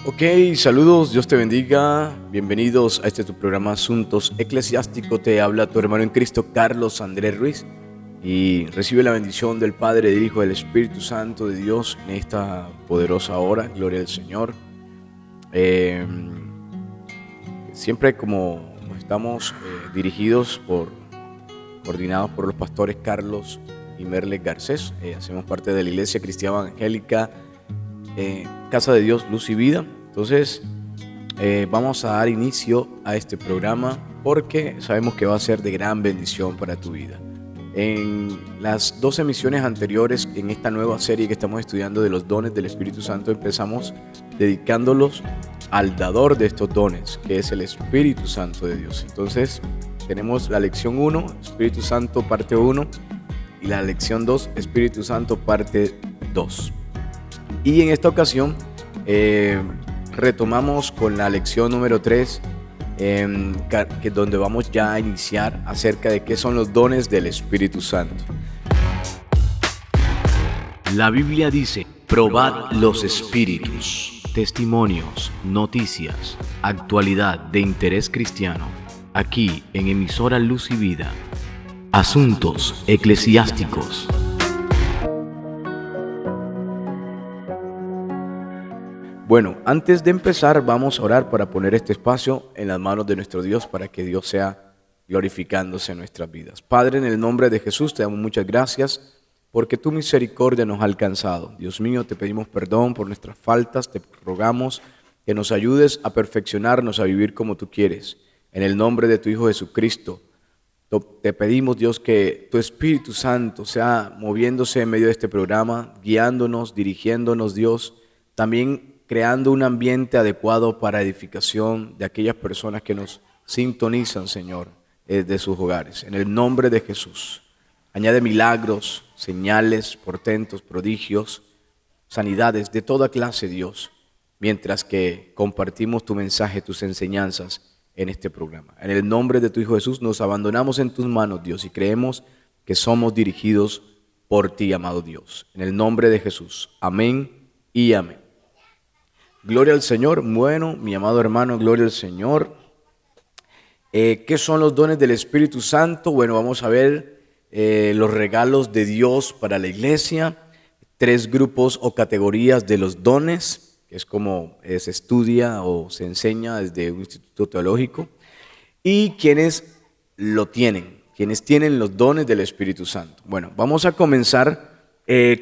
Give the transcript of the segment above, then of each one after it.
Ok, saludos, Dios te bendiga, bienvenidos a este tu programa Asuntos Eclesiásticos. Te habla tu hermano en Cristo, Carlos Andrés Ruiz, y recibe la bendición del Padre, del Hijo, del Espíritu Santo de Dios en esta poderosa hora. Gloria al Señor. Siempre como estamos dirigidos coordinados por los pastores Carlos y Merle Garcés, hacemos parte de la Iglesia Cristiana Evangélica Casa de Dios, Luz y Vida. Entonces vamos a dar inicio a este programa porque sabemos que va a ser de gran bendición para tu vida. En las 2 emisiones anteriores, en esta nueva serie que estamos estudiando de los dones del Espíritu Santo, empezamos dedicándolos al dador de estos dones, que es el Espíritu Santo de Dios. Entonces tenemos la lección 1, Espíritu Santo parte 1, y la lección 2, Espíritu Santo parte 2. Y en esta ocasión retomamos con la lección número 3, donde vamos ya a iniciar acerca de qué son los dones del Espíritu Santo. La Biblia dice: probad los espíritus. Testimonios, noticias, actualidad de interés cristiano, aquí en emisora Luz y Vida. Asuntos eclesiásticos. Bueno, antes de empezar vamos a orar para poner este espacio en las manos de nuestro Dios, para que Dios sea glorificándose en nuestras vidas. Padre, en el nombre de Jesús te damos muchas gracias porque tu misericordia nos ha alcanzado. Dios mío, te pedimos perdón por nuestras faltas, te rogamos que nos ayudes a perfeccionarnos, a vivir como tú quieres. En el nombre de tu Hijo Jesucristo, te pedimos, Dios, que tu Espíritu Santo sea moviéndose en medio de este programa, guiándonos, dirigiéndonos, Dios, también creando un ambiente adecuado para edificación de aquellas personas que nos sintonizan, Señor, desde sus hogares. En el nombre de Jesús, añade milagros, señales, portentos, prodigios, sanidades de toda clase, Dios, mientras que compartimos tu mensaje, tus enseñanzas en este programa. En el nombre de tu Hijo Jesús nos abandonamos en tus manos, Dios, y creemos que somos dirigidos por ti, amado Dios. En el nombre de Jesús, amén y amén. Gloria al Señor. Bueno, mi amado hermano, gloria al Señor. ¿Qué son los dones del Espíritu Santo? Bueno, vamos a ver los regalos de Dios para la iglesia. 3 grupos o categorías de los dones, que es como se estudia o se enseña desde un instituto teológico. Y quienes lo tienen, quienes tienen los dones del Espíritu Santo. Bueno, vamos a comenzar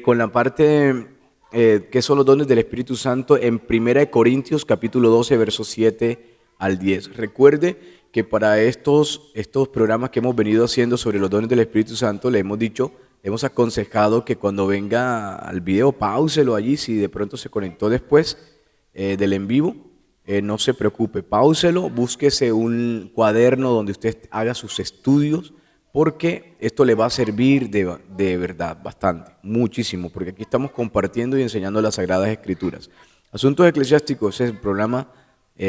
con la parte que son los dones del Espíritu Santo en 1 Corintios capítulo 12, versos 7 al 10. Recuerde que para estos programas que hemos venido haciendo sobre los dones del Espíritu Santo, le hemos aconsejado que cuando venga al video, páuselo allí, si de pronto se conectó después del en vivo, no se preocupe, páuselo, búsquese un cuaderno donde usted haga sus estudios, porque esto le va a servir de verdad bastante, muchísimo, porque aquí estamos compartiendo y enseñando las Sagradas Escrituras. Asuntos Eclesiásticos es el programa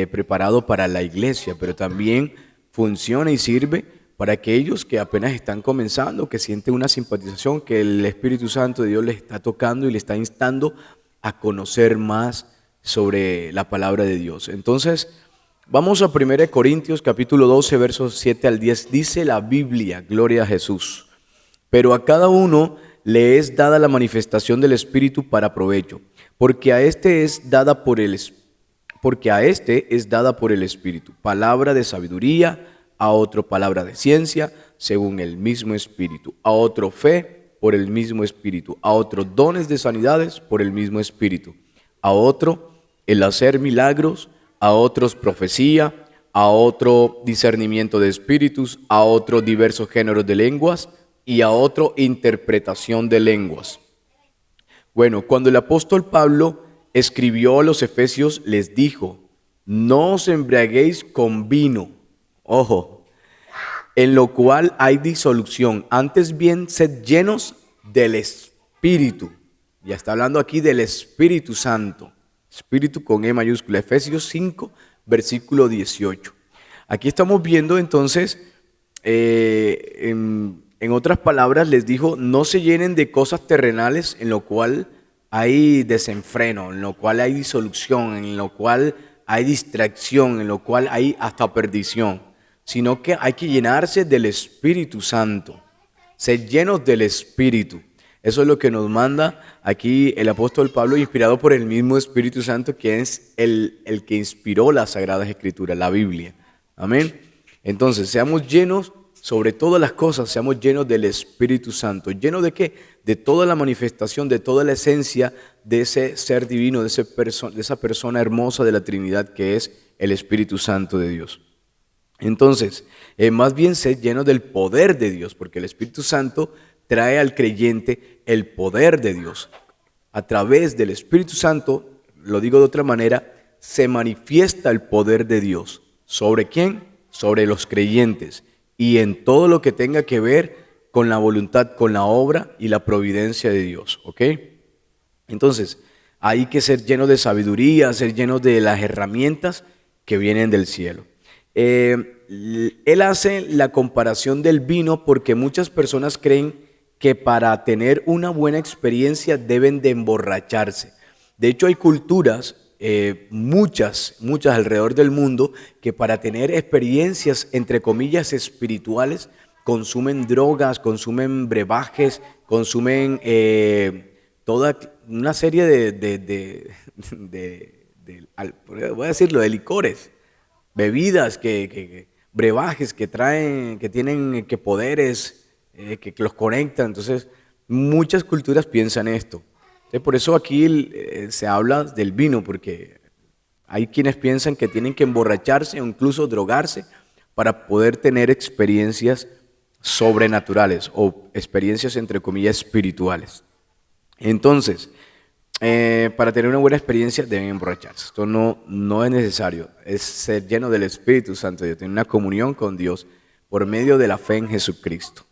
preparado para la iglesia, pero también funciona y sirve para aquellos que apenas están comenzando, que sienten una simpatización, que el Espíritu Santo de Dios les está tocando y les está instando a conocer más sobre la palabra de Dios. Entonces, vamos a 1 Corintios capítulo 12, versos 7 al 10. Dice la Biblia, gloria a Jesús: pero a cada uno le es dada la manifestación del Espíritu para provecho, porque a este es dada por el Espíritu palabra de sabiduría, a otro palabra de ciencia, según el mismo Espíritu, a otro fe, por el mismo Espíritu, a otro dones de sanidades, por el mismo Espíritu, a otro el hacer milagros, a otros profecía, a otro discernimiento de espíritus, a otro diversos géneros de lenguas y a otro interpretación de lenguas. Bueno, cuando el apóstol Pablo escribió a los Efesios, les dijo: no os embriaguéis con vino, ojo, en lo cual hay disolución, antes bien sed llenos del Espíritu. Ya está hablando aquí del Espíritu Santo. Espíritu con E mayúscula, Efesios 5, versículo 18. Aquí estamos viendo entonces, en otras palabras les dijo, no se llenen de cosas terrenales en lo cual hay desenfreno, en lo cual hay disolución, en lo cual hay distracción, en lo cual hay hasta perdición, sino que hay que llenarse del Espíritu Santo, ser llenos del Espíritu. Eso es lo que nos manda aquí el apóstol Pablo, inspirado por el mismo Espíritu Santo, que es el que inspiró las Sagradas Escrituras, la Biblia. Amén. Entonces, seamos llenos, sobre todas las cosas, seamos llenos del Espíritu Santo. ¿Llenos de qué? De toda la manifestación, de toda la esencia de ese ser divino, de esa persona hermosa de la Trinidad que es el Espíritu Santo de Dios. Entonces, más bien ser llenos del poder de Dios, porque el Espíritu Santo trae al creyente el poder de Dios. A través del Espíritu Santo, lo digo de otra manera, se manifiesta el poder de Dios. ¿Sobre quién? Sobre los creyentes. Y en todo lo que tenga que ver con la voluntad, con la obra y la providencia de Dios. ¿Ok? Entonces, hay que ser llenos de sabiduría, ser llenos de las herramientas que vienen del cielo. Él hace la comparación del vino porque muchas personas creen que para tener una buena experiencia deben de emborracharse. De hecho, hay culturas, muchas alrededor del mundo, que para tener experiencias, entre comillas, espirituales, consumen drogas, consumen brebajes, consumen toda una serie voy a decirlo, de licores, bebidas, brebajes que traen, que tienen poderes, que los conectan. Entonces, muchas culturas piensan esto. Entonces, por eso aquí se habla del vino, porque hay quienes piensan que tienen que emborracharse o incluso drogarse para poder tener experiencias sobrenaturales o experiencias entre comillas espirituales. Entonces, para tener una buena experiencia deben emborracharse. Esto no es necesario, es ser lleno del Espíritu Santo de Dios, tener una comunión con Dios por medio de la fe en Jesucristo.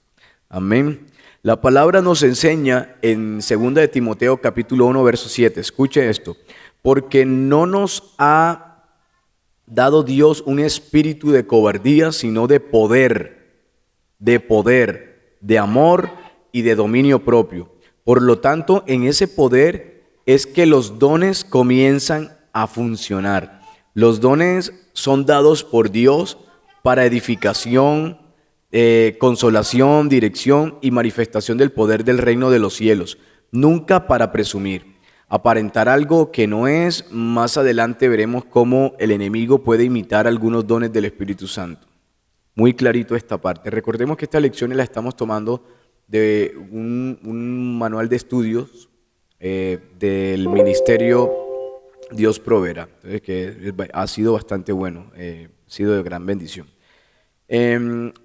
Amén. La palabra nos enseña en 2 de Timoteo capítulo 1 verso 7, escuche esto, porque no nos ha dado Dios un espíritu de cobardía, sino de poder, de amor y de dominio propio. Por lo tanto, en ese poder es que los dones comienzan a funcionar. Los dones son dados por Dios para edificación, consolación, dirección y manifestación del poder del reino de los cielos, nunca para presumir, aparentar algo que no es. Más adelante veremos cómo el enemigo puede imitar algunos dones del Espíritu Santo. Muy clarito esta parte. Recordemos que estas lecciones las estamos tomando de un manual de estudios del ministerio Dios Proveerá, entonces, que ha sido bastante bueno, ha sido de gran bendición.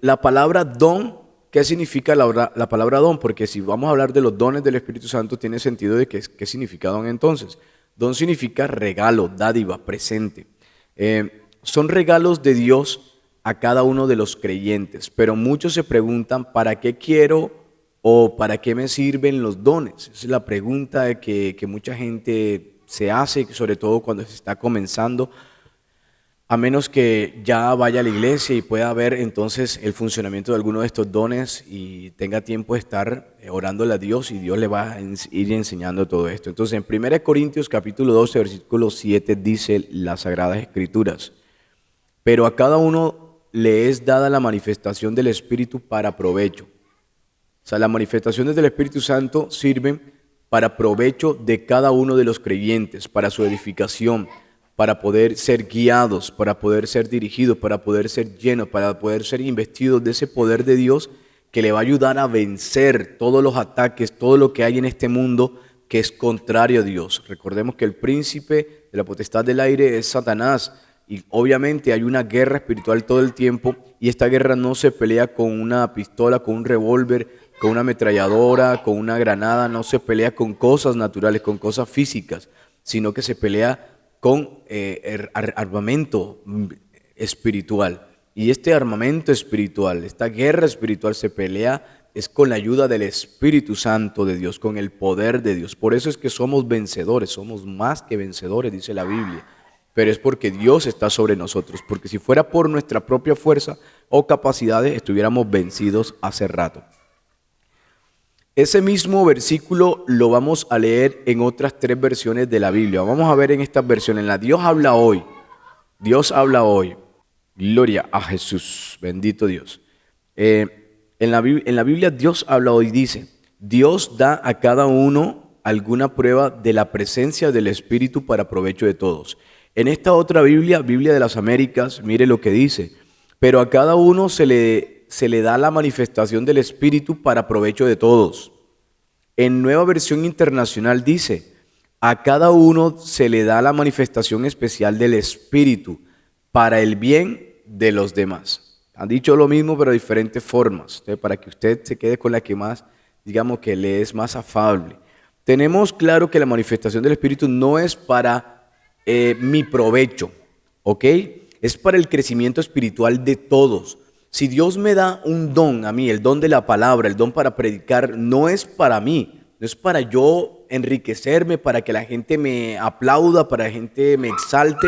La palabra don, ¿qué significa la palabra don? Porque si vamos a hablar de los dones del Espíritu Santo, tiene sentido de qué significa don entonces. Don significa regalo, dádiva, presente. Son regalos de Dios a cada uno de los creyentes, pero muchos se preguntan, ¿para qué quiero o para qué me sirven los dones? Esa es la pregunta que mucha gente se hace, sobre todo cuando se está comenzando, a menos que ya vaya a la iglesia y pueda ver entonces el funcionamiento de alguno de estos dones y tenga tiempo de estar orándole a Dios, y Dios le va a ir enseñando todo esto. Entonces, en 1 Corintios capítulo 12, versículo 7 dice las Sagradas Escrituras: pero a cada uno le es dada la manifestación del Espíritu para provecho. O sea, las manifestaciones del Espíritu Santo sirven para provecho de cada uno de los creyentes, para su edificación, para poder ser guiados, para poder ser dirigidos, para poder ser llenos, para poder ser investidos de ese poder de Dios que le va a ayudar a vencer todos los ataques, todo lo que hay en este mundo que es contrario a Dios. Recordemos que el príncipe de la potestad del aire es Satanás, y obviamente hay una guerra espiritual todo el tiempo, y esta guerra no se pelea con una pistola, con un revólver, con una ametralladora, con una granada, no se pelea con cosas naturales, con cosas físicas, sino que se pelea con armamento espiritual. Y este armamento espiritual, esta guerra espiritual se pelea es con la ayuda del Espíritu Santo de Dios, con el poder de Dios. Por eso es que somos vencedores, somos más que vencedores, dice la Biblia. Pero es porque Dios está sobre nosotros, porque si fuera por nuestra propia fuerza o capacidades, estuviéramos vencidos hace rato. Ese mismo versículo lo vamos a leer en otras 3 versiones de la Biblia. Vamos a ver en estas versiones. En la Dios habla hoy. Dios habla hoy. Gloria a Jesús. Bendito Dios. En la Biblia Dios habla hoy. Dice, Dios da a cada uno alguna prueba de la presencia del Espíritu para provecho de todos. En esta otra Biblia, Biblia de las Américas, mire lo que dice. Pero a cada uno se le da la manifestación del Espíritu para provecho de todos. En Nueva Versión Internacional dice, a cada uno se le da la manifestación especial del Espíritu para el bien de los demás. Han dicho lo mismo pero de diferentes formas. Entonces, para que usted se quede con la que más, digamos que le es más afable. Tenemos claro que la manifestación del Espíritu no es para mi provecho, ¿ok? Es para el crecimiento espiritual de todos. Si Dios me da un don a mí, el don de la palabra, el don para predicar, no es para mí, no es para yo enriquecerme, para que la gente me aplauda, para que la gente me exalte,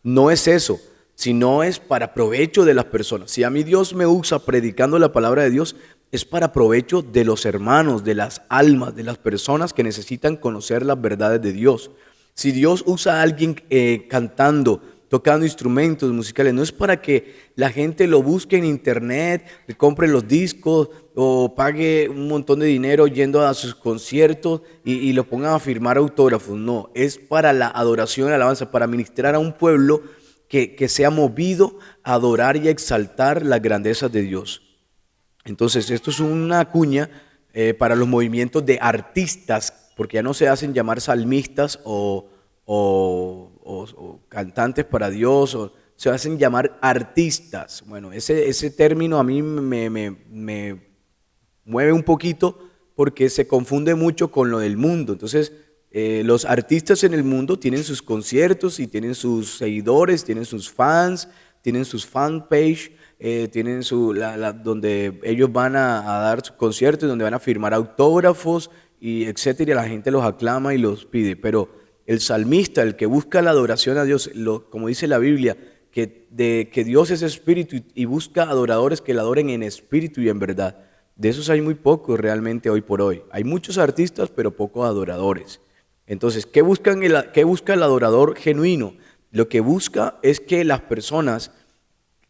no es eso, sino es para provecho de las personas. Si a mí Dios me usa predicando la palabra de Dios, es para provecho de los hermanos, de las almas, de las personas que necesitan conocer las verdades de Dios. Si Dios usa a alguien cantando, tocando instrumentos musicales, no es para que la gente lo busque en internet, le compre los discos o pague un montón de dinero yendo a sus conciertos y lo pongan a firmar autógrafos. No, es para la adoración y alabanza, para ministrar a un pueblo que sea movido a adorar y a exaltar las grandezas de Dios. Entonces, esto es una cuña para los movimientos de artistas, porque ya no se hacen llamar salmistas o cantantes para Dios, o se hacen llamar artistas. Bueno, ese término a mí me mueve un poquito porque se confunde mucho con lo del mundo. Entonces, los artistas en el mundo tienen sus conciertos y tienen sus seguidores, tienen sus fans, tienen sus fanpage, tienen donde ellos van a dar sus conciertos, donde van a firmar autógrafos y etcétera, y la gente los aclama y los pide. Pero el salmista, el que busca la adoración a Dios, como dice la Biblia, que Dios es espíritu y busca adoradores que le adoren en espíritu y en verdad. De esos hay muy pocos realmente hoy por hoy. Hay muchos artistas, pero pocos adoradores. Entonces, ¿qué busca el adorador genuino? Lo que busca es que las personas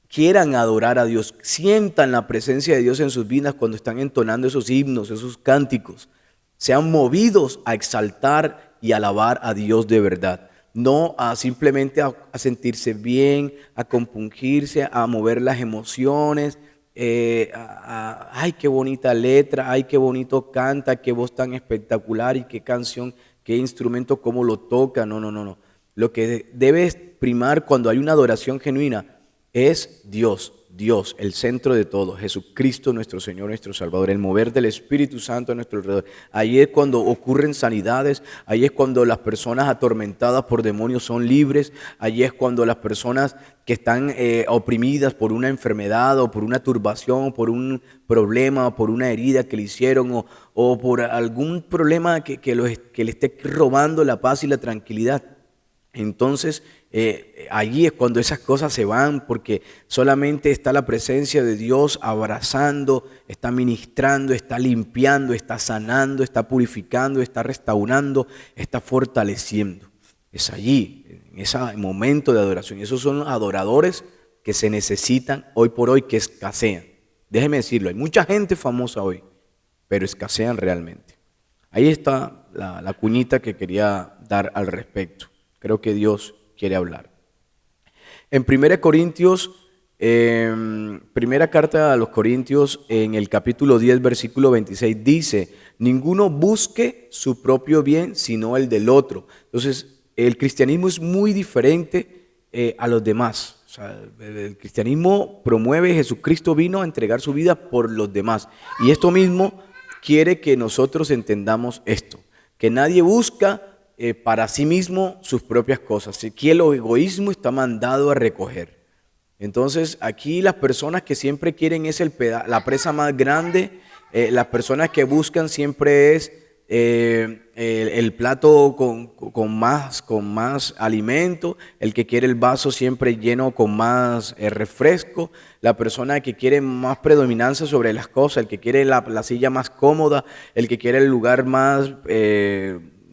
quieran adorar a Dios, sientan la presencia de Dios en sus vidas cuando están entonando esos himnos, esos cánticos. Sean movidos a exaltar y alabar a Dios de verdad. No simplemente a sentirse bien, a compungirse, a mover las emociones. Ay, qué bonita letra, ay, qué bonito canta, qué voz tan espectacular y qué canción, qué instrumento, cómo lo toca. No. Lo que debe primar cuando hay una adoración genuina es Dios, el centro de todo, Jesucristo nuestro Señor, nuestro Salvador, el mover del Espíritu Santo a nuestro alrededor. Ahí es cuando ocurren sanidades, ahí es cuando las personas atormentadas por demonios son libres, ahí es cuando las personas que están oprimidas por una enfermedad o por una turbación, por un problema, o por una herida que le hicieron o por algún problema que le esté robando la paz y la tranquilidad. Entonces, allí es cuando esas cosas se van, porque solamente está la presencia de Dios abrazando, está ministrando, está limpiando, está sanando, está purificando, está restaurando, está fortaleciendo. Es allí, en ese momento de adoración. Y esos son los adoradores que se necesitan hoy por hoy, que escasean. Déjeme decirlo, hay mucha gente famosa hoy, pero escasean realmente. Ahí está la cuñita que quería dar al respecto. Creo que Dios quiere hablar. En 1 Corintios, primera carta a los Corintios, en el capítulo 10, versículo 26, dice, ninguno busque su propio bien, sino el del otro. Entonces, el cristianismo es muy diferente a los demás. O sea, el cristianismo promueve, Jesucristo vino a entregar su vida por los demás. Y esto mismo quiere que nosotros entendamos esto, que nadie busca para sí mismo sus propias cosas. Aquí el egoísmo está mandado a recoger. Entonces aquí las personas que siempre quieren es la presa más grande, las personas que buscan siempre es el plato con más alimento, el que quiere el vaso siempre lleno con más refresco, la persona que quiere más predominancia sobre las cosas, el que quiere la silla más cómoda, el que quiere el lugar más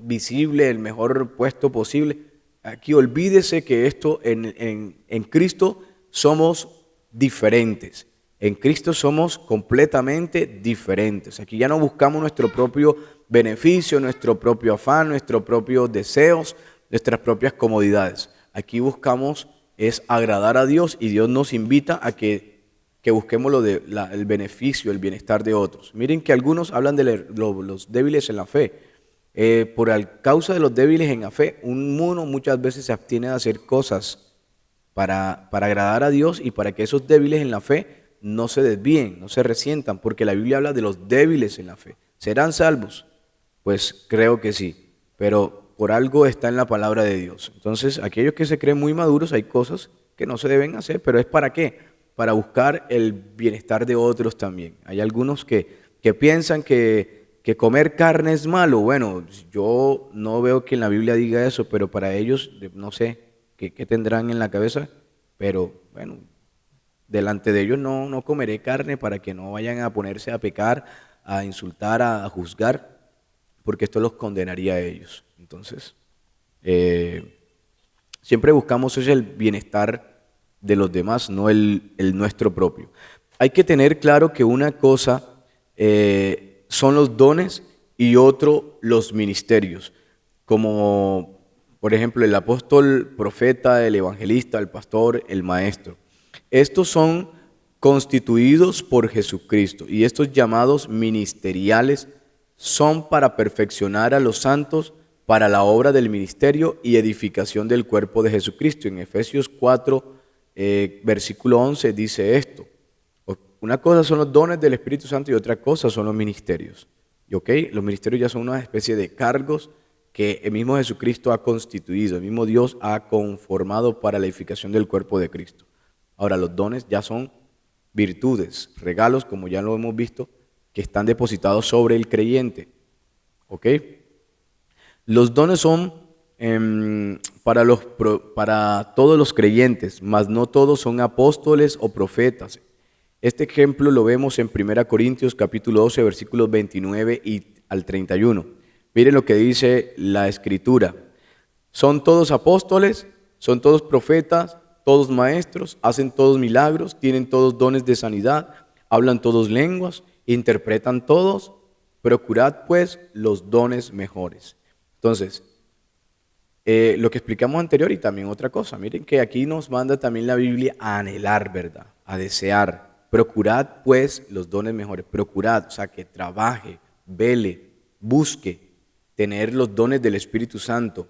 visible, el mejor puesto posible. Aquí olvídese que esto en Cristo somos diferentes. En Cristo somos completamente diferentes. Aquí ya no buscamos nuestro propio beneficio, nuestro propio afán, nuestros propios deseos, nuestras propias comodidades. Aquí buscamos es agradar a Dios y Dios nos invita a que busquemos el beneficio, el bienestar de otros. Miren que algunos hablan de los débiles en la fe. Por causa de los débiles en la fe, uno muchas veces se abstiene de hacer cosas para agradar a Dios y para que esos débiles en la fe no se desvíen, no se resientan, porque la Biblia habla de los débiles en la fe. ¿Serán salvos? Pues creo que sí, pero por algo está en la palabra de Dios. Entonces, aquellos que se creen muy maduros, hay cosas que no se deben hacer, pero ¿es para qué? Para buscar el bienestar de otros también. Hay algunos que piensan que comer carne es malo. Bueno, yo no veo que en la Biblia diga eso, pero para ellos, no sé qué tendrán en la cabeza, pero bueno, delante de ellos no comeré carne para que no vayan a ponerse a pecar, a insultar, a juzgar, porque esto los condenaría a ellos. Entonces, siempre buscamos el bienestar de los demás, no el nuestro propio. Hay que tener claro que una cosa son los dones y otro los ministerios, como por ejemplo el apóstol, profeta, el evangelista, el pastor, el maestro. Estos son constituidos por Jesucristo y estos llamados ministeriales son para perfeccionar a los santos para la obra del ministerio y edificación del cuerpo de Jesucristo. En Efesios 4, versículo 11 dice esto. Una cosa son los dones del Espíritu Santo y otra cosa son los ministerios. ¿Okay? Los ministerios ya son una especie de cargos que el mismo Jesucristo ha constituido, el mismo Dios ha conformado para la edificación del cuerpo de Cristo. Ahora, los dones ya son virtudes, regalos, como ya lo hemos visto, que están depositados sobre el creyente. ¿Ok? Los dones son para todos los creyentes, mas no todos son apóstoles o profetas. Este ejemplo lo vemos en 1 Corintios capítulo 12, versículos 29 al 31. Miren lo que dice la Escritura. Son todos apóstoles, son todos profetas, todos maestros, hacen todos milagros, tienen todos dones de sanidad, hablan todos lenguas, interpretan todos, procurad pues los dones mejores. Entonces, lo que explicamos anterior y también otra cosa, miren que aquí nos manda también la Biblia a anhelar, ¿verdad? A desear. Procurad pues los dones mejores, procurad, o sea, que trabaje, vele, busque tener los dones del Espíritu Santo,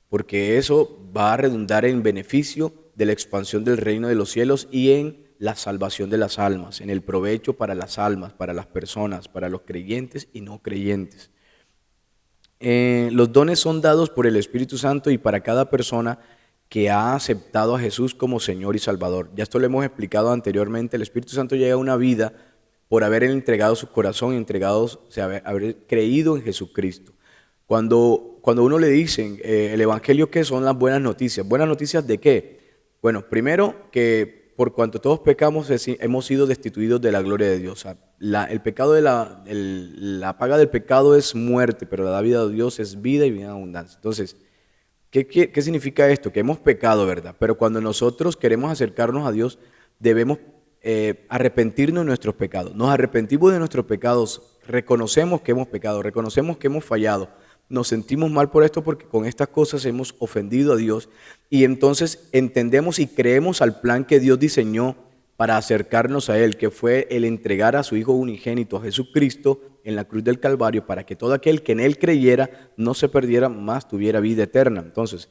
porque eso va a redundar en beneficio de la expansión del reino de los cielos y en la salvación de las almas, en el provecho para las almas, para las personas, para los creyentes y no creyentes. Los dones son dados por el Espíritu Santo y para cada persona que ha aceptado a Jesús como Señor y Salvador. Ya esto lo hemos explicado anteriormente. El Espíritu Santo llega a una vida por haber entregado su corazón, haber creído en Jesucristo. Cuando uno le dicen el Evangelio, ¿qué son las buenas noticias? ¿Buenas noticias de qué? Bueno, primero que por cuanto todos pecamos hemos sido destituidos de la gloria de Dios. O sea, el pecado la paga del pecado es muerte, pero la vida de Dios es vida y vida en abundancia. Entonces, ¿qué significa esto? Que hemos pecado, ¿verdad? Pero cuando nosotros queremos acercarnos a Dios, debemos arrepentirnos de nuestros pecados. Nos arrepentimos de nuestros pecados, reconocemos que hemos pecado, reconocemos que hemos fallado. Nos sentimos mal por esto porque con estas cosas hemos ofendido a Dios y entonces entendemos y creemos al plan que Dios diseñó para acercarnos a Él, que fue el entregar a su Hijo unigénito, a Jesucristo, en la cruz del Calvario, para que todo aquel que en Él creyera no se perdiera, más tuviera vida eterna. Entonces,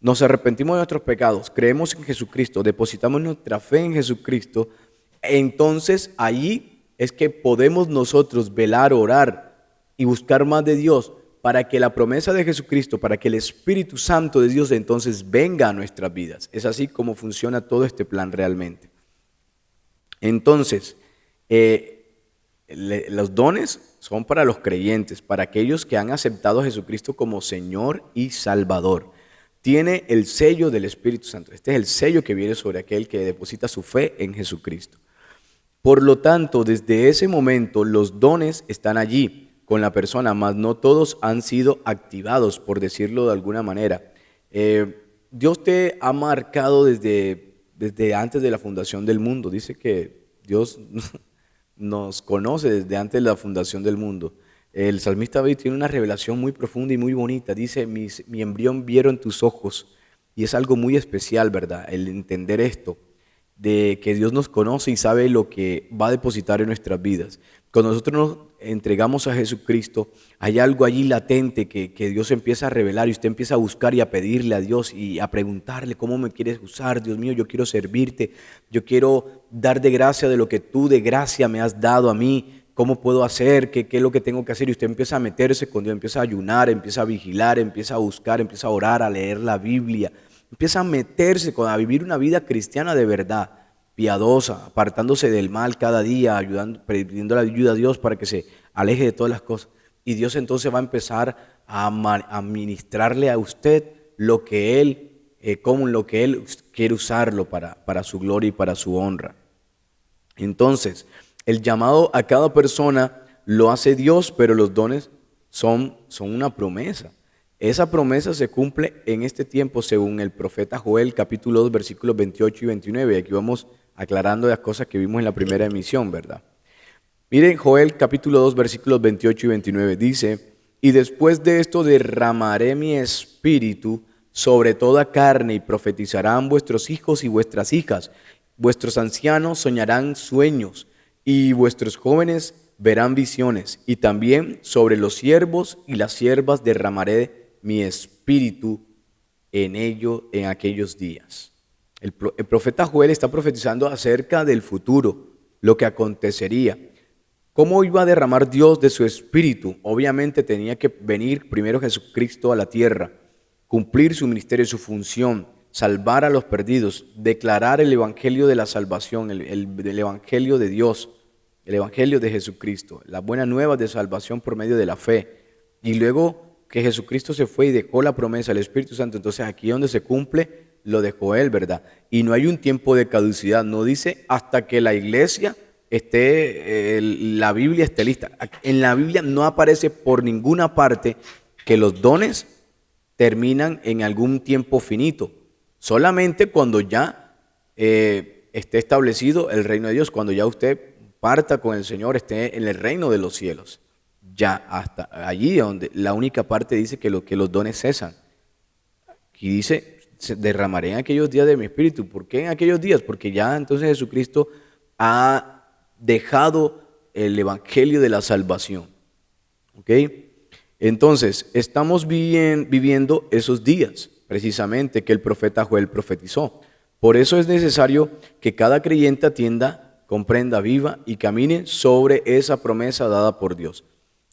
nos arrepentimos de nuestros pecados, creemos en Jesucristo, depositamos nuestra fe en Jesucristo, entonces allí es que podemos nosotros velar, orar y buscar más de Dios, para que la promesa de Jesucristo, para que el Espíritu Santo de Dios entonces venga a nuestras vidas. Es así como funciona todo este plan realmente. Entonces, los dones son para los creyentes, para aquellos que han aceptado a Jesucristo como Señor y Salvador. Tiene el sello del Espíritu Santo. Este es el sello que viene sobre aquel que deposita su fe en Jesucristo. Por lo tanto, desde ese momento los dones están allí con la persona, mas no todos han sido activados, por decirlo de alguna manera. Dios te ha marcado desde antes de la fundación del mundo. Dice que Dios nos conoce desde antes de la fundación del mundo. El salmista David tiene una revelación muy profunda y muy bonita. Dice, mi embrión vieron tus ojos. Y es algo muy especial, ¿verdad? El entender esto, de que Dios nos conoce y sabe lo que va a depositar en nuestras vidas. Cuando nosotros nos entregamos a Jesucristo, hay algo allí latente que Dios empieza a revelar y usted empieza a buscar y a pedirle a Dios y a preguntarle cómo me quieres usar. Dios mío, yo quiero servirte, yo quiero dar de gracia de lo que tú de gracia me has dado a mí. ¿Cómo puedo hacer? ¿Qué es lo que tengo que hacer? Y usted empieza a meterse con Dios, empieza a ayunar, empieza a vigilar, empieza a buscar, empieza a orar, a leer la Biblia. Empieza a meterse, a vivir una vida cristiana de verdad, piadosa, apartándose del mal cada día, ayudando, pidiendo la ayuda a Dios para que se aleje de todas las cosas. Y Dios entonces va a empezar a ministrarle a usted lo que Él, como lo que Él quiere usarlo para su gloria y para su honra. Entonces, el llamado a cada persona lo hace Dios, pero los dones son una promesa. Esa promesa se cumple en este tiempo según el profeta Joel, capítulo 2, versículos 28 y 29. Y aquí vamos aclarando las cosas que vimos en la primera emisión, ¿verdad? Miren, Joel, capítulo 2, versículos 28 y 29, dice, y después de esto derramaré mi espíritu sobre toda carne y profetizarán vuestros hijos y vuestras hijas. Vuestros ancianos soñarán sueños y vuestros jóvenes verán visiones. Y también sobre los siervos y las siervas derramaré mi espíritu en aquellos días. El profeta Joel está profetizando acerca del futuro, lo que acontecería. ¿Cómo iba a derramar Dios de su espíritu? Obviamente tenía que venir primero Jesucristo a la tierra, cumplir su ministerio, su función, salvar a los perdidos, declarar el evangelio de la salvación, el evangelio de Dios, el evangelio de Jesucristo, las buenas nuevas de salvación por medio de la fe. Y luego que Jesucristo se fue y dejó la promesa del Espíritu Santo, entonces aquí es donde se cumple lo de Joel, ¿verdad? Y no hay un tiempo de caducidad, no dice hasta que la iglesia la Biblia esté lista. En la Biblia no aparece por ninguna parte que los dones terminan en algún tiempo finito, solamente cuando ya esté establecido el reino de Dios, cuando ya usted parta con el Señor, esté en el reino de los cielos. Ya hasta allí donde la única parte dice que los dones cesan. Aquí dice, derramaré en aquellos días de mi espíritu. ¿Por qué en aquellos días? Porque ya entonces Jesucristo ha dejado el evangelio de la salvación. ¿Ok? Entonces, estamos viviendo esos días, precisamente, que el profeta Joel profetizó. Por eso es necesario que cada creyente atienda, comprenda, viva y camine sobre esa promesa dada por Dios.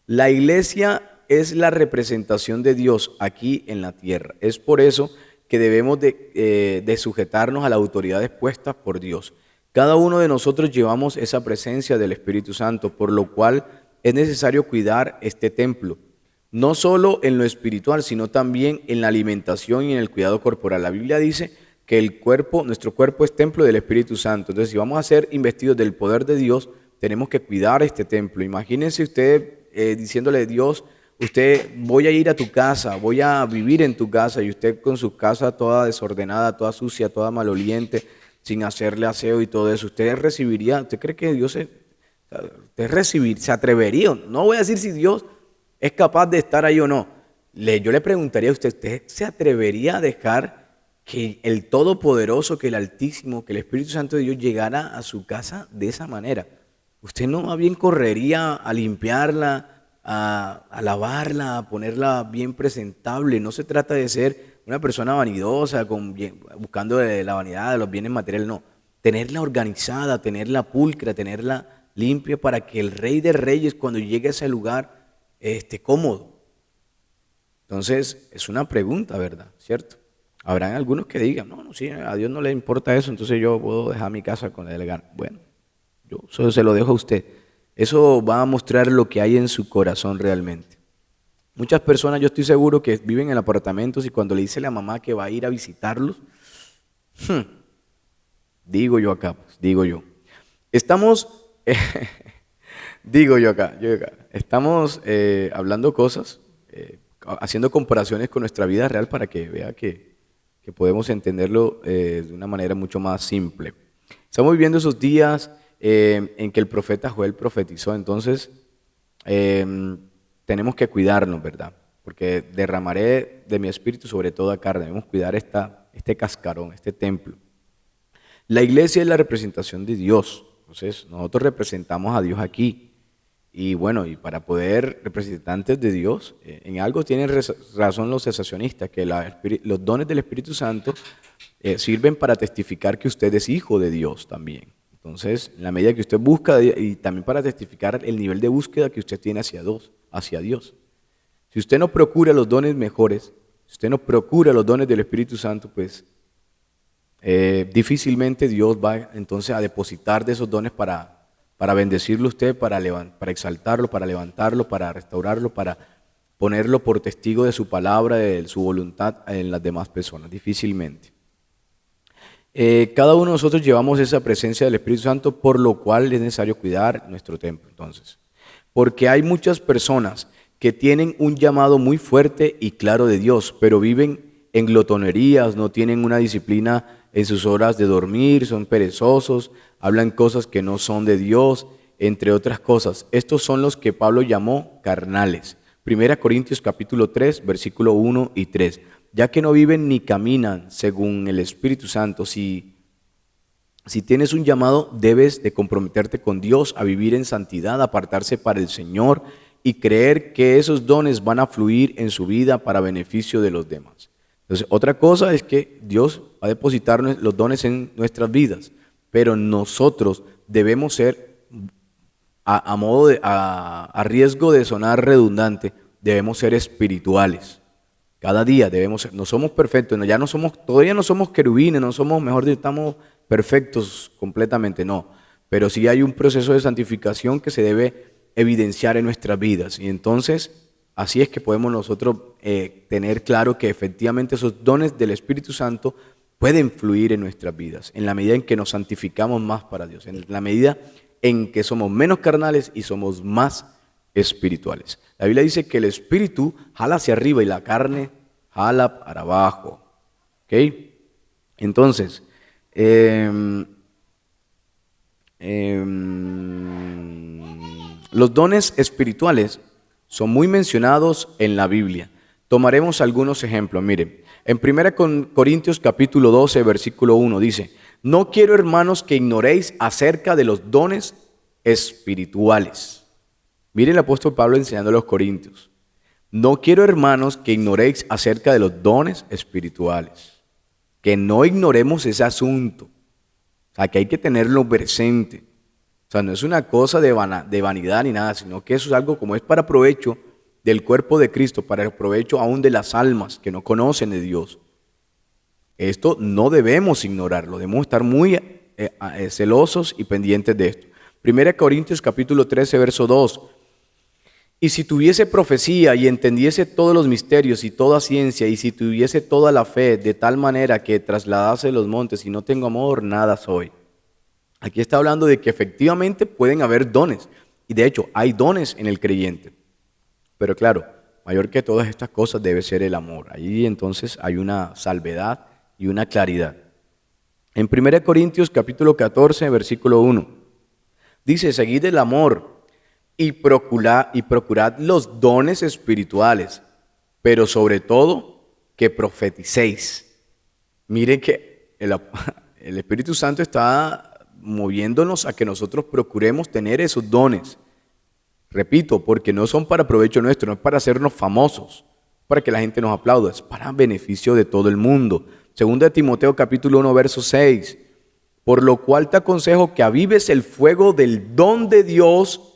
La iglesia es la representación de Dios aquí en la tierra. Es por eso que debemos de sujetarnos a las autoridades puestas por Dios. Cada uno de nosotros llevamos esa presencia del Espíritu Santo, por lo cual es necesario cuidar este templo. No solo en lo espiritual, sino también en la alimentación y en el cuidado corporal. La Biblia dice que nuestro cuerpo es templo del Espíritu Santo. Entonces, si vamos a ser investidos del poder de Dios, tenemos que cuidar este templo. Imagínense usted diciéndole a Dios, voy a ir a tu casa, voy a vivir en tu casa, y usted con su casa toda desordenada, toda sucia, toda maloliente, sin hacerle aseo y todo eso. ¿Usted cree que Dios se atrevería? No voy a decir si Dios es capaz de estar ahí o no. Yo le preguntaría a ¿usted se atrevería a dejar que el Todopoderoso, que el Altísimo, que el Espíritu Santo de Dios llegara a su casa de esa manera? ¿Usted no más bien correría a limpiarla, a lavarla, a ponerla bien presentable? No se trata de ser una persona vanidosa, buscando la vanidad de los bienes materiales, no. Tenerla organizada, tenerla pulcra, tenerla limpia para que el Rey de Reyes, cuando llegue a ese lugar, esté cómodo. Entonces, es una pregunta, ¿verdad? ¿Cierto? Habrán algunos que digan, no, sí, a Dios no le importa eso, entonces yo puedo dejar mi casa con la gana. Bueno, yo solo se lo dejo a usted. Eso va a mostrar lo que hay en su corazón realmente. Muchas personas, yo estoy seguro que viven en apartamentos y cuando le dice la mamá que va a ir a visitarlos, digo yo acá, pues, digo yo. Estamos, estamos hablando cosas, haciendo comparaciones con nuestra vida real para que vea que podemos entenderlo de una manera mucho más simple. Estamos viviendo esos días en que el profeta Joel profetizó, entonces tenemos que cuidarnos, ¿verdad? Porque derramaré de mi espíritu sobre toda carne. Debemos cuidar este cascarón, este templo. La iglesia es la representación de Dios. Entonces, nosotros representamos a Dios aquí. Y bueno, y para poder representantes de Dios, en algo tienen razón los cesacionistas, que los dones del Espíritu Santo sirven para testificar que usted es hijo de Dios también. Entonces, en la medida que usted busca, y también para testificar el nivel de búsqueda que usted tiene hacia Dios. Si usted no procura los dones mejores, si usted no procura los dones del Espíritu Santo, pues difícilmente Dios va entonces a depositar de esos dones para bendecirlo a usted, para exaltarlo, para levantarlo, para restaurarlo, para ponerlo por testigo de su palabra, de su voluntad en las demás personas, difícilmente. Cada uno de nosotros llevamos esa presencia del Espíritu Santo, por lo cual es necesario cuidar nuestro templo, entonces. Porque hay muchas personas que tienen un llamado muy fuerte y claro de Dios, pero viven en glotonerías, no tienen una disciplina en sus horas de dormir, son perezosos, hablan cosas que no son de Dios, entre otras cosas. Estos son los que Pablo llamó carnales. 1 Corintios capítulo 3, versículo 1 y 3. Ya que no viven ni caminan según el Espíritu Santo, si tienes un llamado, debes de comprometerte con Dios a vivir en santidad, apartarse para el Señor y creer que esos dones van a fluir en su vida para beneficio de los demás. Entonces, otra cosa es que Dios va a depositar los dones en nuestras vidas, pero nosotros debemos ser, a riesgo de sonar redundante, debemos ser espirituales. Cada día debemos ser, no somos perfectos, todavía no somos querubines, no somos, mejor dicho, estamos perfectos completamente, no. Pero sí hay un proceso de santificación que se debe evidenciar en nuestras vidas. Y entonces, así es que podemos nosotros tener claro que efectivamente esos dones del Espíritu Santo pueden fluir en nuestras vidas, en la medida en que nos santificamos más para Dios, en la medida en que somos menos carnales y somos más espirituales. La Biblia dice que el espíritu jala hacia arriba y la carne jala para abajo. ¿Ok? Entonces, los dones espirituales son muy mencionados en la Biblia. Tomaremos algunos ejemplos. Miren, en 1 Corintios capítulo 12, versículo 1 dice: no quiero, hermanos, que ignoréis acerca de los dones espirituales. Miren el apóstol Pablo enseñando a los corintios. No quiero, hermanos, que ignoréis acerca de los dones espirituales. Que no ignoremos ese asunto. O sea, que hay que tenerlo presente. O sea, no es una cosa de vanidad ni nada, sino que eso es algo como es para provecho del cuerpo de Cristo, para el provecho aún de las almas que no conocen de Dios. Esto no debemos ignorarlo, debemos estar muy celosos y pendientes de esto. 1 Corintios capítulo 13, verso 2. Y si tuviese profecía y entendiese todos los misterios y toda ciencia, y si tuviese toda la fe de tal manera que trasladase los montes y no tengo amor, nada soy. Aquí está hablando de que efectivamente pueden haber dones. Y de hecho, hay dones en el creyente. Pero claro, mayor que todas estas cosas debe ser el amor. Ahí entonces hay una salvedad y una claridad. En 1 Corintios capítulo 14, versículo 1, dice: seguid el amor y procurad los dones espirituales, pero sobre todo que profeticéis. Miren que el Espíritu Santo está moviéndonos a que nosotros procuremos tener esos dones. Repito, porque no son para provecho nuestro, no es para hacernos famosos, para que la gente nos aplauda, es para beneficio de todo el mundo. Segunda de Timoteo capítulo 1, verso 6. Por lo cual te aconsejo que avives el fuego del don de Dios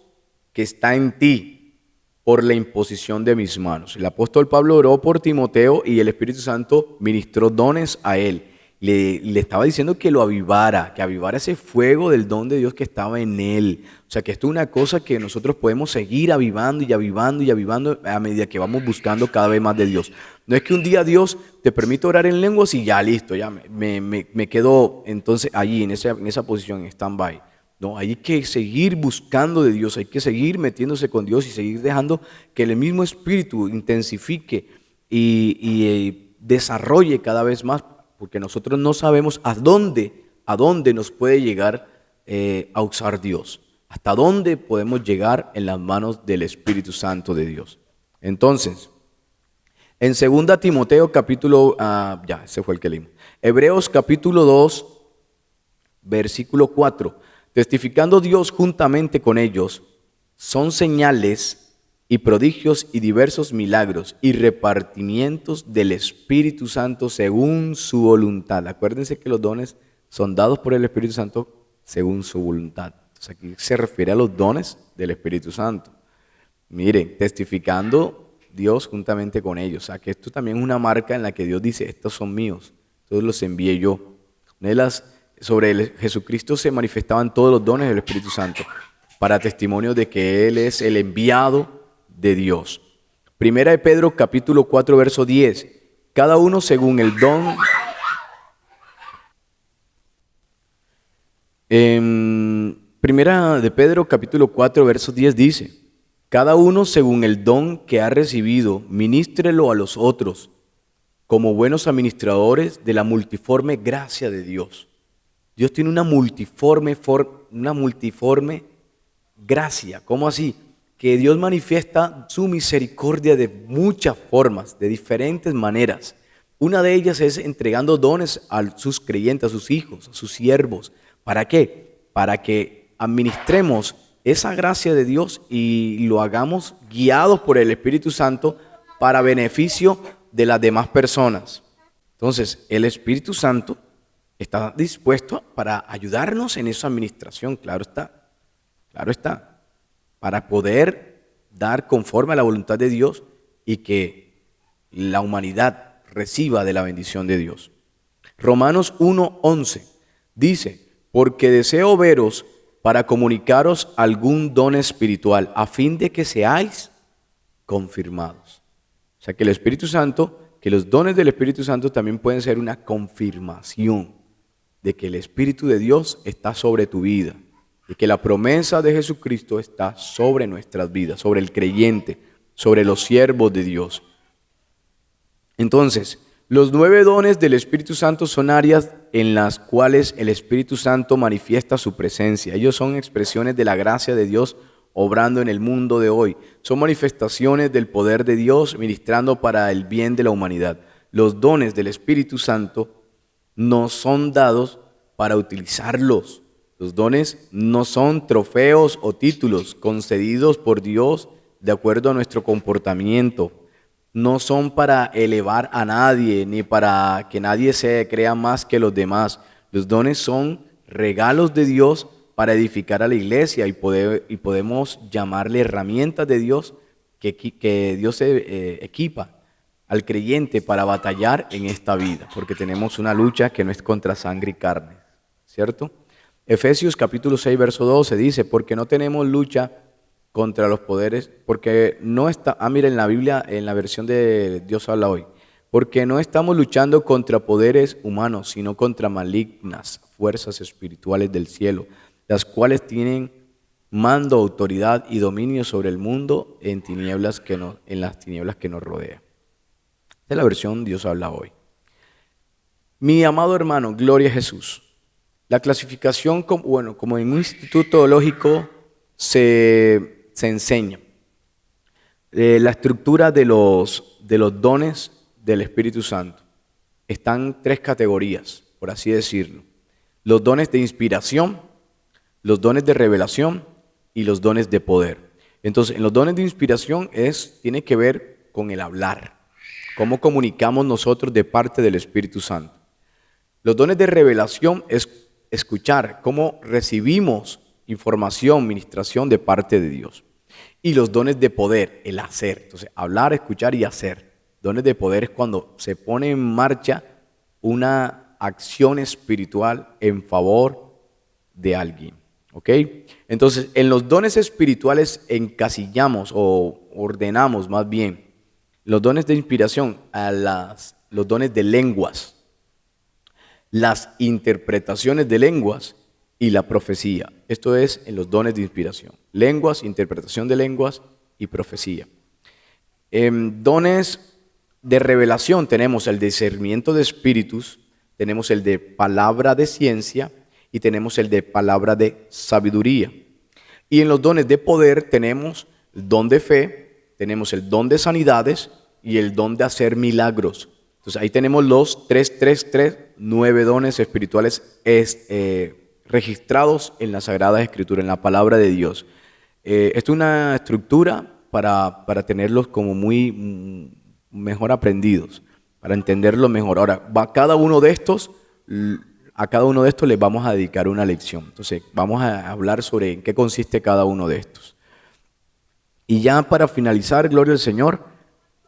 que está en ti por la imposición de mis manos. El apóstol Pablo oró por Timoteo y el Espíritu Santo ministró dones a él. le estaba diciendo que lo avivara, que avivara ese fuego del don de Dios que estaba en él. O sea, que esto es una cosa que nosotros podemos seguir avivando y avivando y avivando a medida que vamos buscando cada vez más de Dios. No es que un día Dios te permite orar en lenguas y ya listo, ya me quedo entonces allí, en esa posición, en stand-by. No, hay que seguir buscando de Dios, hay que seguir metiéndose con Dios y seguir dejando que el mismo Espíritu intensifique y desarrolle cada vez más, porque nosotros no sabemos a dónde nos puede llegar a usar Dios, hasta dónde podemos llegar en las manos del Espíritu Santo de Dios. Entonces, en 2 Timoteo capítulo, ese fue el que leímos, Hebreos capítulo 2, versículo 4, testificando Dios juntamente con ellos, son señales y prodigios y diversos milagros y repartimientos del Espíritu Santo según su voluntad. Acuérdense que los dones son dados por el Espíritu Santo según su voluntad. Entonces aquí se refiere a los dones del Espíritu Santo. Miren, testificando Dios juntamente con ellos. O sea que esto también es una marca en la que Dios dice, estos son míos, todos los envié yo. Sobre Jesucristo se manifestaban todos los dones del Espíritu Santo para testimonio de que Él es el enviado de Dios. Primera de Pedro capítulo 4 verso 10, cada uno según el don. Primera de Pedro capítulo 4 verso 10 dice, cada uno según el don que ha recibido, ministrelo a los otros, como buenos administradores de la multiforme gracia de Dios. Dios tiene una multiforme gracia. ¿Cómo así? Que Dios manifiesta su misericordia de muchas formas, de diferentes maneras. Una de ellas es entregando dones a sus creyentes, a sus hijos, a sus siervos. ¿Para qué? Para que administremos esa gracia de Dios y lo hagamos guiados por el Espíritu Santo para beneficio de las demás personas. Entonces, el Espíritu Santo está dispuesto para ayudarnos en esa administración, claro está, para poder dar conforme a la voluntad de Dios y que la humanidad reciba de la bendición de Dios. Romanos 1:11 dice, porque deseo veros para comunicaros algún don espiritual, a fin de que seáis confirmados. O sea que el Espíritu Santo, que los dones del Espíritu Santo también pueden ser una confirmación de que el Espíritu de Dios está sobre tu vida, de que la promesa de Jesucristo está sobre nuestras vidas, sobre el creyente, sobre los siervos de Dios. Entonces, los 9 dones del Espíritu Santo son áreas en las cuales el Espíritu Santo manifiesta su presencia. Ellos son expresiones de la gracia de Dios obrando en el mundo de hoy. Son manifestaciones del poder de Dios ministrando para el bien de la humanidad. Los dones del Espíritu Santo nos son dados para utilizarlos. Los dones no son trofeos o títulos concedidos por Dios de acuerdo a nuestro comportamiento. No son para elevar a nadie ni para que nadie se crea más que los demás. Los dones son regalos de Dios para edificar a la iglesia y podemos llamarle herramientas de Dios que Dios equipa al creyente para batallar en esta vida, porque tenemos una lucha que no es contra sangre y carne, ¿cierto? Efesios capítulo 6, verso 12 dice, porque no tenemos lucha contra los poderes, porque no está, mira en la Biblia, en la versión de Dios habla hoy, porque no estamos luchando contra poderes humanos, sino contra malignas fuerzas espirituales del cielo, las cuales tienen mando, autoridad y dominio sobre el mundo en las tinieblas que nos rodean. Esta es la versión Dios habla hoy. Mi amado hermano, gloria a Jesús. La clasificación, como en un instituto teológico se enseña. La estructura de los dones del Espíritu Santo. Están 3 categorías, por así decirlo. Los dones de inspiración, los dones de revelación y los dones de poder. Entonces, en los dones de inspiración tiene que ver con el hablar. Cómo comunicamos nosotros de parte del Espíritu Santo. Los dones de revelación es escuchar, cómo recibimos información, ministración de parte de Dios. Y los dones de poder, el hacer. Entonces, hablar, escuchar y hacer. Dones de poder es cuando se pone en marcha una acción espiritual en favor de alguien. ¿Ok? Entonces, en los dones espirituales encasillamos o ordenamos más bien los dones de inspiración a los dones de lenguas, las interpretaciones de lenguas y la profecía. Esto es en los dones de inspiración. Lenguas, interpretación de lenguas y profecía. Dones de revelación tenemos el discernimiento de espíritus, tenemos el de palabra de ciencia y tenemos el de palabra de sabiduría. Y en los dones de poder tenemos el don de fe, tenemos el don de sanidades y el don de hacer milagros. Entonces ahí tenemos los 9 dones espirituales registrados en la Sagrada Escritura, en la palabra de Dios. Esto es una estructura para tenerlos como muy mejor aprendidos, para entenderlo mejor. Ahora, a cada uno de estos les vamos a dedicar una lección. Entonces, vamos a hablar sobre en qué consiste cada uno de estos. Y ya para finalizar, gloria al Señor,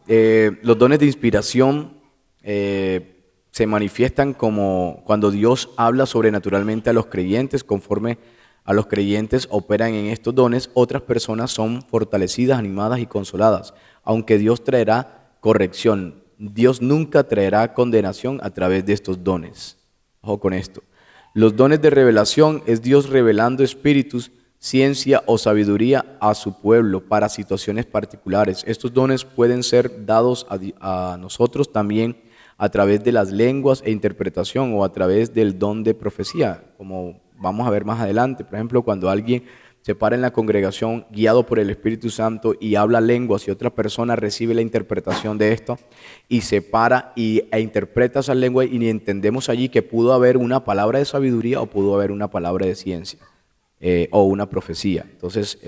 los dones de inspiración se manifiestan como cuando Dios habla sobrenaturalmente a los creyentes. Conforme a los creyentes operan en estos dones, otras personas son fortalecidas, animadas y consoladas. Aunque Dios traerá corrección, Dios nunca traerá condenación a través de estos dones. Ojo con esto. Los dones de revelación es Dios revelando espíritus, ciencia o sabiduría a su pueblo para situaciones particulares. Estos dones pueden ser dados a nosotros también a través de las lenguas e interpretación o a través del don de profecía, como vamos a ver más adelante. Por ejemplo, cuando alguien se para en la congregación guiado por el Espíritu Santo y habla lenguas y otra persona recibe la interpretación de esto y se para e interpreta esa lengua, y entendemos allí que pudo haber una palabra de sabiduría o pudo haber una palabra de ciencia o una profecía. Entonces,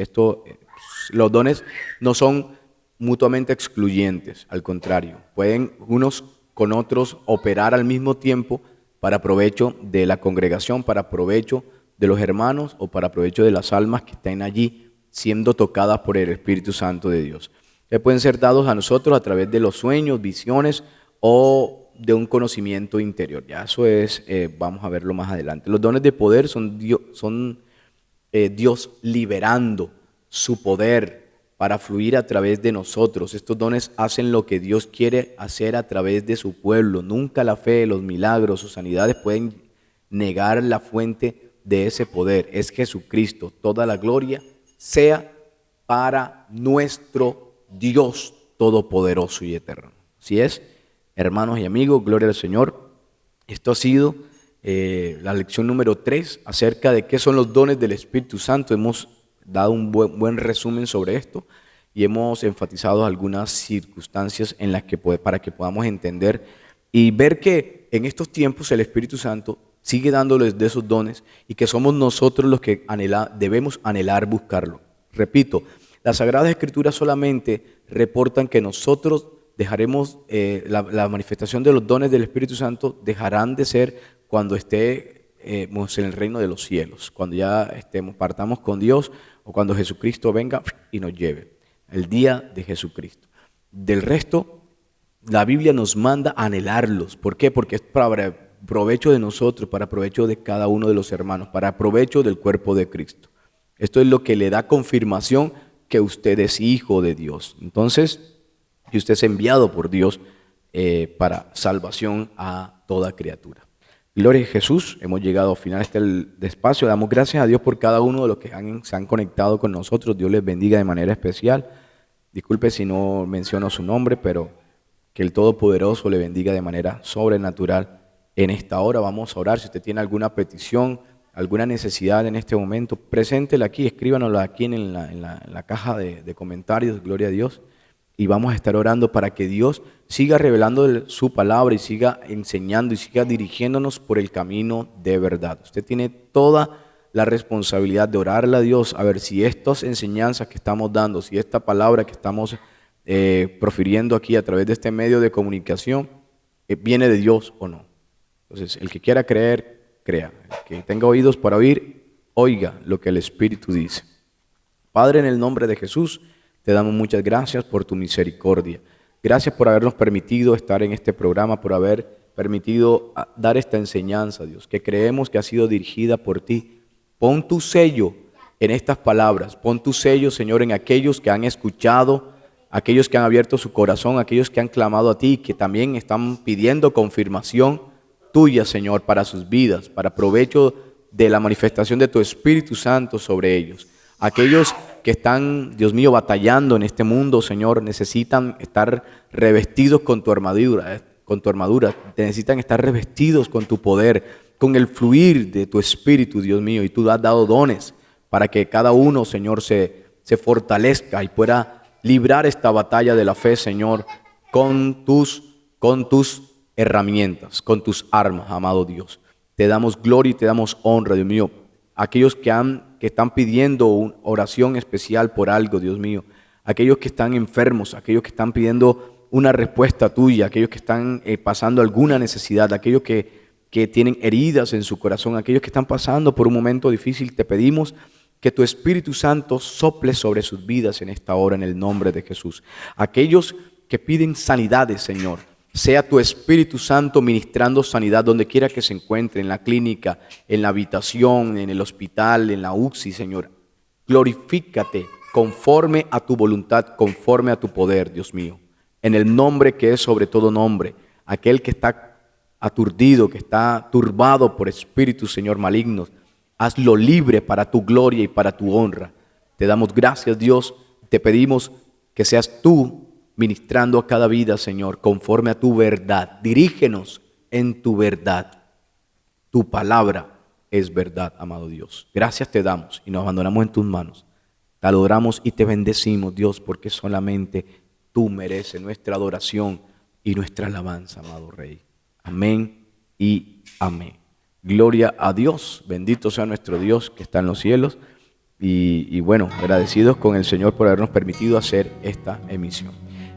los dones no son mutuamente excluyentes, al contrario, pueden unos con otros operar al mismo tiempo para provecho de la congregación, para provecho de los hermanos o para provecho de las almas que estén allí siendo tocadas por el Espíritu Santo de Dios. Que pueden ser dados a nosotros a través de los sueños, visiones o de un conocimiento interior. Ya eso vamos a verlo más adelante. Los dones de poder son Dios liberando su poder para fluir a través de nosotros. Estos dones hacen lo que Dios quiere hacer a través de su pueblo. Nunca la fe, los milagros o sanidades pueden negar la fuente de ese poder. Es Jesucristo. Toda la gloria sea para nuestro Dios todopoderoso y eterno. Así es, hermanos y amigos, gloria al Señor. Esto ha sido la lección número 3 acerca de qué son los dones del Espíritu Santo. Hemos dado un buen resumen sobre esto y hemos enfatizado algunas circunstancias en las que para que podamos entender y ver que en estos tiempos el Espíritu Santo sigue dándoles de esos dones y que somos nosotros los que debemos anhelar buscarlo. Repito, las Sagradas Escrituras solamente reportan que nosotros dejaremos, la manifestación de los dones del Espíritu Santo dejarán de ser cuando estemos en el reino de los cielos, cuando ya partamos con Dios o cuando Jesucristo venga y nos lleve, el día de Jesucristo. Del resto, la Biblia nos manda a anhelarlos. ¿Por qué? Porque es para provecho de nosotros, para provecho de cada uno de los hermanos, para provecho del cuerpo de Cristo. Esto es lo que le da confirmación que usted es hijo de Dios. Entonces, y usted es enviado por Dios para salvación a toda criatura. Gloria a Jesús, hemos llegado al final de espacio. Damos gracias a Dios por cada uno de los que se han conectado con nosotros. Dios les bendiga de manera especial. Disculpe si no menciono su nombre, pero que el Todopoderoso le bendiga de manera sobrenatural. En esta hora vamos a orar. Si usted tiene alguna petición, alguna necesidad en este momento, preséntela aquí, escríbanosla aquí en la caja de comentarios, gloria a Dios. Y vamos a estar orando para que Dios siga revelando su palabra y siga enseñando y siga dirigiéndonos por el camino de verdad. Usted tiene toda la responsabilidad de orarle a Dios a ver si estas enseñanzas que estamos dando, si esta palabra que estamos profiriendo aquí a través de este medio de comunicación viene de Dios o no. Entonces, el que quiera creer, crea. El que tenga oídos para oír, oiga lo que el Espíritu dice. Padre, en el nombre de Jesús, te damos muchas gracias por tu misericordia. Gracias por habernos permitido estar en este programa, por haber permitido dar esta enseñanza, Dios, que creemos que ha sido dirigida por ti. Pon tu sello en estas palabras, pon tu sello, Señor, en aquellos que han escuchado, aquellos que han abierto su corazón, aquellos que han clamado a ti y que también están pidiendo confirmación tuya, Señor, para sus vidas, para provecho de la manifestación de tu Espíritu Santo sobre ellos. Aquellos que están, Dios mío, batallando en este mundo, Señor, necesitan estar revestidos con tu armadura, necesitan estar revestidos con tu poder, con el fluir de tu Espíritu, Dios mío, y tú has dado dones para que cada uno, Señor, se fortalezca y pueda librar esta batalla de la fe, Señor, con tus herramientas, con tus armas, amado Dios. Te damos gloria y te damos honra, Dios mío. Aquellos que están pidiendo una oración especial por algo, Dios mío. Aquellos que están enfermos, aquellos que están pidiendo una respuesta tuya, aquellos que están pasando alguna necesidad, aquellos que tienen heridas en su corazón, aquellos que están pasando por un momento difícil, te pedimos que tu Espíritu Santo sople sobre sus vidas en esta hora, en el nombre de Jesús. Aquellos que piden sanidades, Señor, sea tu Espíritu Santo ministrando sanidad donde quiera que se encuentre, en la clínica, en la habitación, en el hospital, en la UCI, Señor. Glorifícate conforme a tu voluntad, conforme a tu poder, Dios mío. En el nombre que es sobre todo nombre, aquel que está aturdido, que está turbado por espíritus, Señor, malignos, hazlo libre para tu gloria y para tu honra. Te damos gracias, Dios. Te pedimos que seas tú ministrando a cada vida, Señor, conforme a tu verdad. Dirígenos en tu verdad. Tu palabra es verdad, amado Dios. Gracias te damos y nos abandonamos en tus manos. Te adoramos y te bendecimos, Dios, porque solamente tú mereces nuestra adoración y nuestra alabanza, amado Rey. Amén y amén. Gloria a Dios, bendito sea nuestro Dios que está en los cielos. Y bueno, agradecidos con el Señor por habernos permitido hacer esta emisión.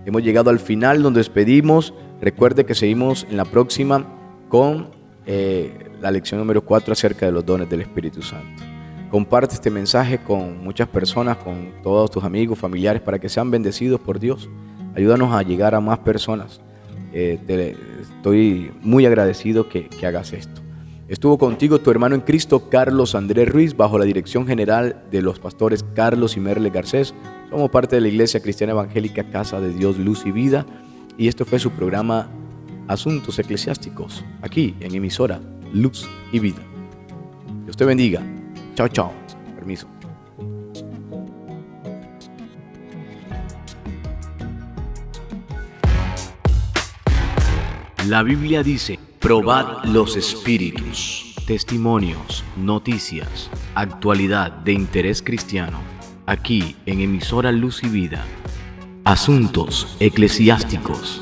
Hemos llegado al final, nos despedimos. Recuerde que seguimos en la próxima con la lección número 4 acerca de los dones del Espíritu Santo. Comparte este mensaje con muchas personas, con todos tus amigos, familiares, para que sean bendecidos por Dios. Ayúdanos a llegar a más personas. Estoy muy agradecido que hagas esto. Estuvo contigo tu hermano en Cristo, Carlos Andrés Ruiz, bajo la dirección general de los pastores Carlos y Merle Garcés. Somos parte de la Iglesia Cristiana Evangélica Casa de Dios, Luz y Vida. Y esto fue su programa Asuntos Eclesiásticos, aquí en emisora Luz y Vida. Dios te bendiga. Chao, chao. Permiso. La Biblia dice: probad los espíritus. Testimonios, noticias, actualidad de interés cristiano, aquí en emisora Luz y Vida. Asuntos Eclesiásticos.